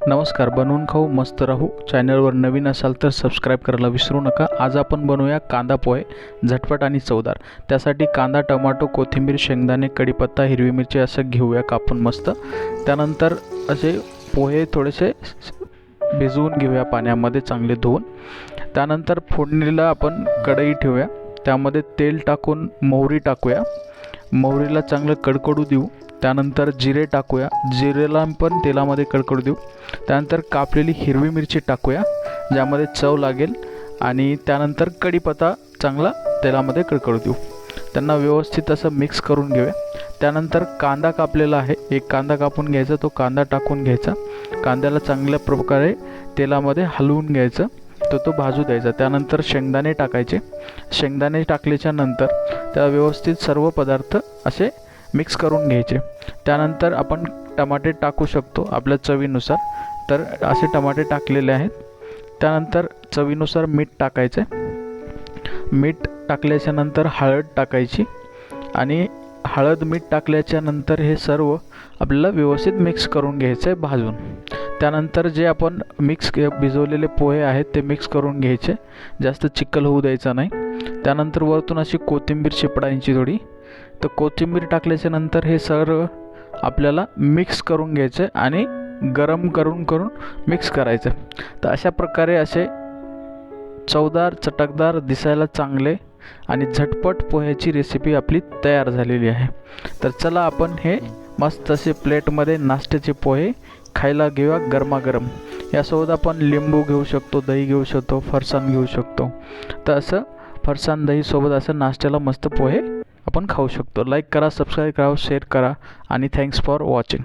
नमस्कार. बनवून खाऊ मस्त राहू चॅनलवर नवीन असाल तर सबस्क्राईब करायला विसरू नका. आज आपण बनवूया कांदा पोहे, झटपट आणि चवदार. त्यासाठी कांदा, टोमॅटो, कोथिंबीर, शेंगदाणे, कढीपत्ता, हिरवी मिरची असं घेऊया कापून मस्त. त्यानंतर असे पोहे थोडेसे भिजवून घेऊया पाण्यामध्ये चांगले धुवून. त्यानंतर फोडणीला आपण कढई ठेवूया. त्यामध्ये तेल टाकून मोहरी टाकूया. मोहरीला चांगलं कडकडू देऊ. त्यानंतर जिरे टाकूया. जिरेला पण तेलामध्ये कडकडू देऊ. त्यानंतर कापलेली हिरवी मिरची टाकूया ज्यामध्ये चव लागेल. आणि त्यानंतर कढीपत्ता चांगला तेलामध्ये कडकडू देऊ. त्यांना व्यवस्थित असं मिक्स करून घेऊया. त्यानंतर कांदा कापलेला आहे, एक कांदा कापून घ्यायचा, तो कांदा टाकून घ्यायचा. कांद्याला चांगल्या प्रकारे तेलामध्ये हलवून घ्यायचं, तो भाजू द्यायचा. त्यानंतर शेंगदाणे टाकायचे. शेंगदाणे टाकल्याच्या नंतर त्याला व्यवस्थित सर्व पदार्थ असे मिक्स करून घ्यायचे. त्यानंतर आपण टमाटे टाकू शकतो आपल्या चवीनुसार, तर असे टमाटे टाकलेले आहेत. त्यानंतर चवीनुसार मीठ टाकायचे. मीठ टाकल्याच्या नंतर हळद टाकायची आणि हळद मीठ टाकल्याच्या नंतर हे सर्व आपल्याला व्यवस्थित मिक्स करून घ्यायचं आहे भाजून. त्यानंतर जे आपण भिजवलेले पोहे आहेत ते मिक्स करून घ्यायचे, जास्त चिखल होऊ द्यायचा नाही. त्यानंतर वरतून अशी कोथिंबीर शिपडायची थोडी. तर कोथिंबीर टाकल्याच्या नंतर हे सर्व आपल्याला मिक्स करून घ्यायचं आणि गरम करून मिक्स करायचं. तर अशा प्रकारे असे चवदार, चटकदार, दिसायला चांगले आणि झटपट पोह्याची रेसिपी आपली तयार झालेली आहे. तर चला आपण हे मस्त असे प्लेटमध्ये नाश्त्याचे पोहे खायला घेऊया गरमागरम. यासोबत आपण लिंबू घेऊ शकतो, दही घेऊ शकतो, फरसाण घेऊ शकतो. तर असं फरसाण दही सोबत असं नाश्त्याला मस्त पोहे आपण खाऊ शकतो. लाईक करा, सबस्क्राईब करा, शेअर करा आणि थँक्स फॉर वॉचिंग.